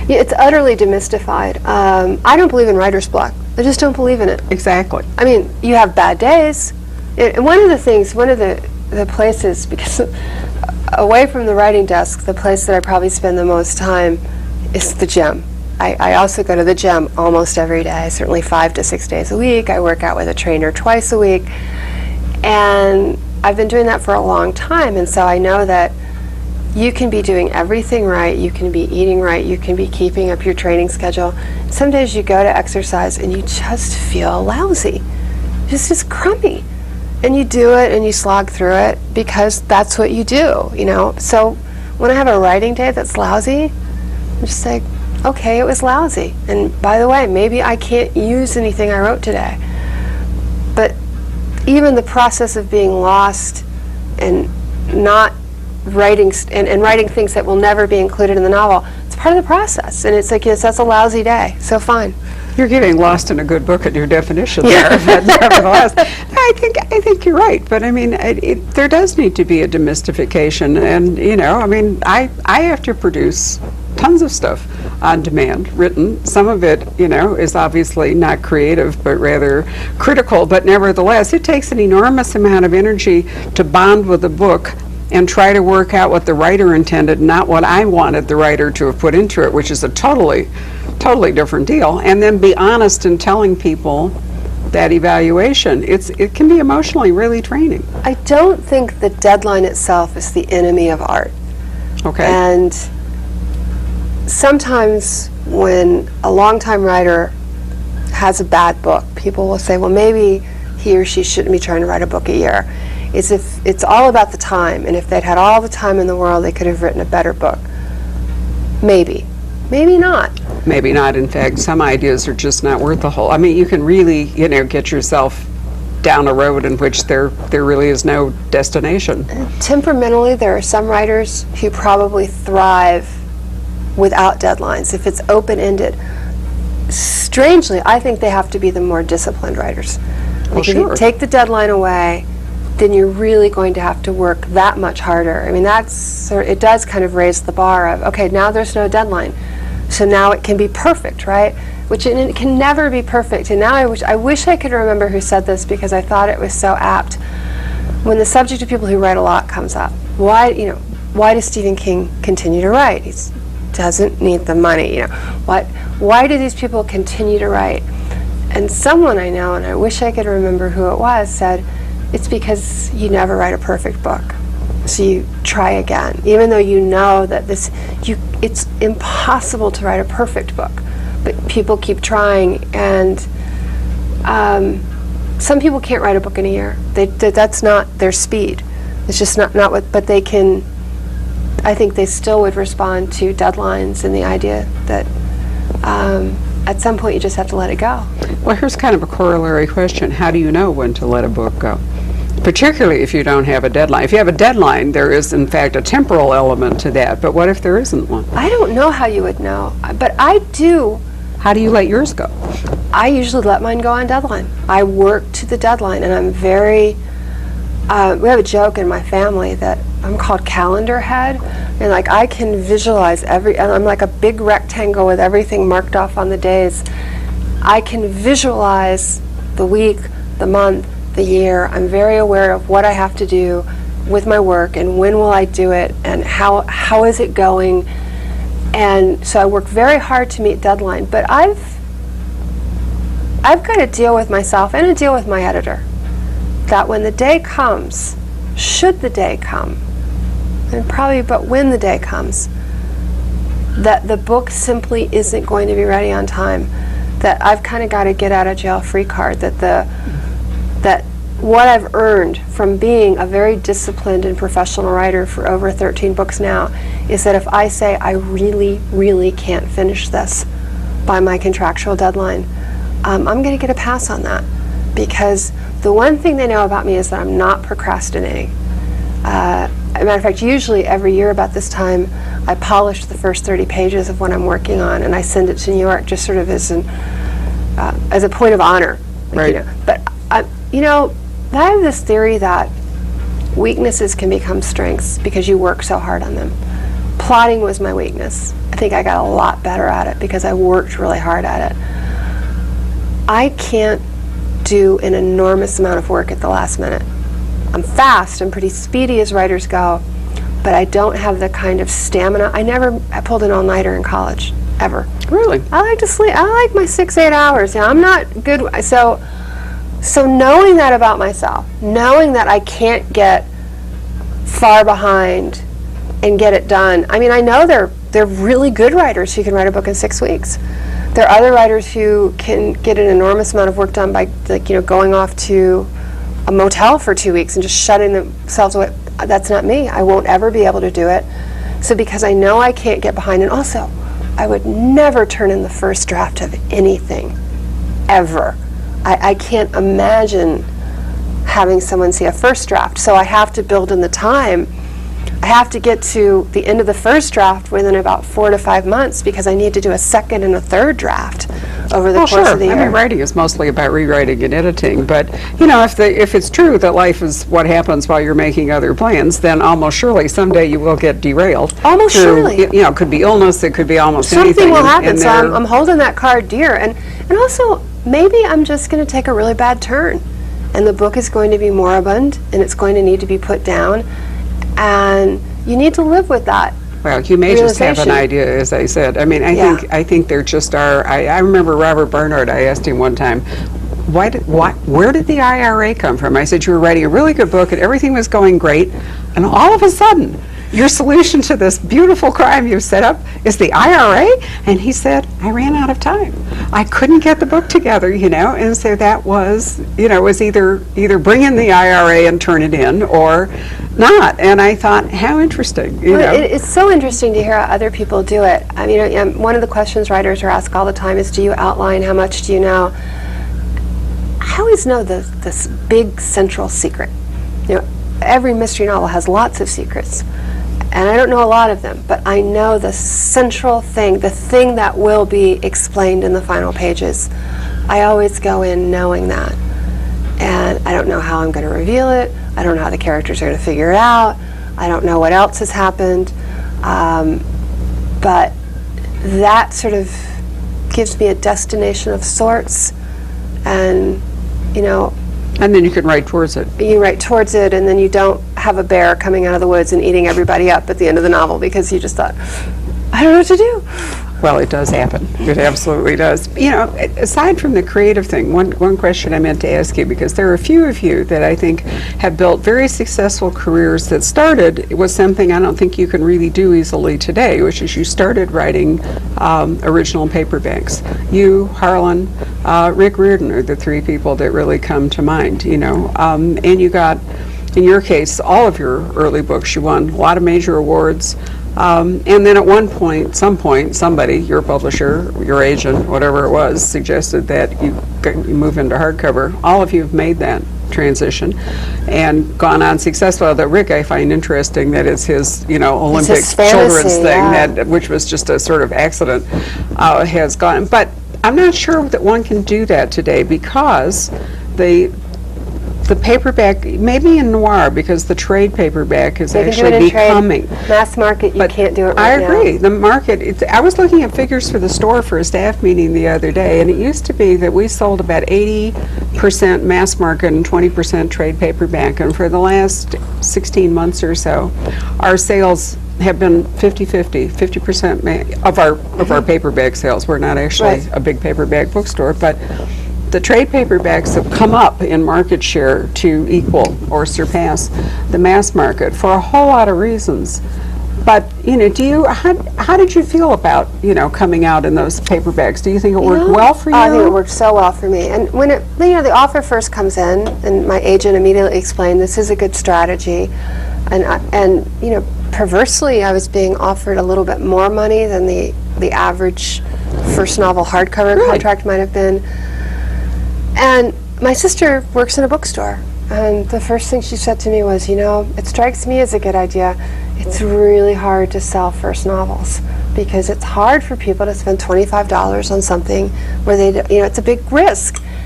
Yeah, it's utterly demystified. I don't believe in writer's block. I just don't believe in it. Exactly. I mean, you have bad days. And one of the places, because away from the writing desk, the place that I probably spend the most time is the gym. I also go to the gym almost every day, certainly 5 to 6 days a week. I work out with a trainer twice a week. And I've been doing that for a long time, and so I know that you can be doing everything right, you can be eating right, you can be keeping up your training schedule. Some days you go to exercise and you just feel lousy, just crummy. And you do it and you slog through it because that's what you do, you know. So when I have a writing day that's lousy, I'm just like, okay, it was lousy. And by the way, maybe I can't use anything I wrote today. But even the process of being lost and not writing and writing things that will never be included in the novel, it's part of the process. And it's like, yes, that's a lousy day, so fine. You're getting lost in a good book at your definition there. Nevertheless, I think you're right. But I mean, there does need to be a demystification, and you know, I mean, I have to produce tons of stuff on demand, written. Some of it, you know, is obviously not creative, but rather critical. But nevertheless, it takes an enormous amount of energy to bond with a book and try to work out what the writer intended, not what I wanted the writer to have put into it, which is a totally different deal. And then be honest in telling people that evaluation. It can be emotionally really draining. I don't think the deadline itself is the enemy of art. Okay. And sometimes when a longtime writer has a bad book, people will say, well, maybe he or she shouldn't be trying to write a book a year. It's all about the time, and if they'd had all the time in the world, they could have written a better book. Maybe. Maybe not. Maybe not. In fact, some ideas are just not worth the whole. I mean, you can really, you know, get yourself down a road in which there really is no destination. Temperamentally, there are some writers who probably thrive without deadlines, if it's open-ended. Strangely, I think they have to be the more disciplined writers. Well, If sure. you take the deadline away, then you're really going to have to work that much harder. I mean, it does kind of raise the bar of, okay, now there's no deadline, so now it can be perfect, right? Which it can never be perfect. And now I wish I could remember who said this, because I thought it was so apt. When the subject of people who write a lot comes up, why does Stephen King continue to write? He doesn't need the money, you know. Why do these people continue to write? And someone I know, and I wish I could remember who it was, said, it's because you never write a perfect book. So you try again, even though you know that it's impossible to write a perfect book, but people keep trying. And some people can't write a book in a year. That's not their speed. It's just not what, but they can. I think they still would respond to deadlines and the idea that at some point you just have to let it go. Well, here's kind of a corollary question. How do you know when to let a book go? Particularly if you don't have a deadline. If you have a deadline, there is, in fact, a temporal element to that. But what if there isn't one? I don't know how you would know, but I do. How do you let yours go? I usually let mine go on deadline. I work to the deadline, and I'm very, we have a joke in my family that I'm called calendar head, and like I can visualize and I'm like a big rectangle with everything marked off on the days. I can visualize the week, the month, the year. I'm very aware of what I have to do with my work and when will I do it and how is it going. And so I work very hard to meet deadline, but I've got to deal with myself and to deal with my editor that when the day comes, should the day come, and probably but when the day comes, that the book simply isn't going to be ready on time, that I've kind of got a get out of jail free card, that what I've earned from being a very disciplined and professional writer for over 13 books now is that if I say I really, really can't finish this by my contractual deadline, I'm going to get a pass on that, because the one thing they know about me is that I'm not procrastinating. As a matter of fact, usually every year about this time, I polish the first 30 pages of what I'm working on, and I send it to New York just sort of as a point of honor. Right. You know. But I have this theory that weaknesses can become strengths because you work so hard on them. Plotting was my weakness. think I got a lot better at it because I worked really hard at it. I can't do an enormous amount of work at the last minute. I'm fast, I'm pretty speedy as writers go, but I don't have the kind of stamina. I pulled an all-nighter in college, ever. Really? I like to sleep. I like my 6-8 hours. Now, I'm not good. So knowing that about myself, knowing that I can't get far behind and get it done. I mean, I know they're really good writers who can write a book in 6 weeks. There are other writers who can get an enormous amount of work done by, going off to a motel for 2 weeks and just shutting themselves away. That's not me. I won't ever be able to do it. So because I know I can't get behind, and also, I would never turn in the first draft of anything, ever. I can't imagine having someone see a first draft. So I have to build in the time. I have to get to the end of the first draft within about 4 to 5 months because I need to do a second and a third draft over the course of the year. I mean, writing is mostly about rewriting and editing, but if it's true that life is what happens while you're making other plans, then almost surely someday you will get derailed. Almost surely. It could be illness, it could be almost anything. Something will happen, so I'm holding that card dear. And also, maybe I'm just going to take a really bad turn, and the book is going to be moribund, and it's going to need to be put down, and you need to live with that. Well, you may just have an idea, as I said. I mean, I think there just are. I remember Robert Barnard. I asked him one time, where did the IRA come from? I said, you were writing a really good book and everything was going great, and all of a sudden, your solution to this beautiful crime you've set up is the IRA? And he said, I ran out of time. I couldn't get the book together, and so that was, was either bring in the IRA and turn it in or not. And I thought, how interesting, It's so interesting to hear how other people do it. I mean, one of the questions writers are asked all the time is, do you outline? How much do you know? I always know this big central secret. Every mystery novel has lots of secrets. And I don't know a lot of them, but I know the central thing, the thing that will be explained in the final pages. I always go in knowing that. And I don't know how I'm going to reveal it. I don't know how the characters are going to figure it out. I don't know what else has happened. But that sort of gives me a destination of sorts. And, and then you can write towards it. You write towards it, and then you don't have a bear coming out of the woods and eating everybody up at the end of the novel because you just thought, I don't know what to do. Well, it does happen. It absolutely does. Aside from the creative thing, one question I meant to ask you, because there are a few of you that I think have built very successful careers that started with something I don't think you can really do easily today, which is you started writing original paperbacks. You, Harlan, Rick Riordan are the three people that really come to mind, and you got, in your case, all of your early books, you won a lot of major awards. And then at somebody, your publisher, your agent, whatever it was, suggested that you move into hardcover. All of you have made that transition and gone on successfully. Although Rick, I find interesting that it's his, Olympic his fantasy, children's thing, which was just a sort of accident, has gone. But I'm not sure that one can do that today because the paperback, maybe in noir, because the trade paperback is actually becoming. Mass market, you can't do it right now. I agree. The market, I was looking at figures for the store for a staff meeting the other day, and it used to be that we sold about 80% mass market and 20% trade paperback, and for the last 16 months or so, our sales have been 50% of our paperback sales. We're not actually a big paperback bookstore, but the trade paperbacks have come up in market share to equal or surpass the mass market for a whole lot of reasons. But how did you feel about coming out in those paperbacks? Do you think it worked well for you? I think it worked so well for me. And when the offer first comes in, and my agent immediately explained this is a good strategy, and perversely I was being offered a little bit more money than the average first novel hardcover contract might have been. And my sister works in a bookstore, and the first thing she said to me was, it strikes me as a good idea. It's really hard to sell first novels because it's hard for people to spend $25 on something where it's a big risk.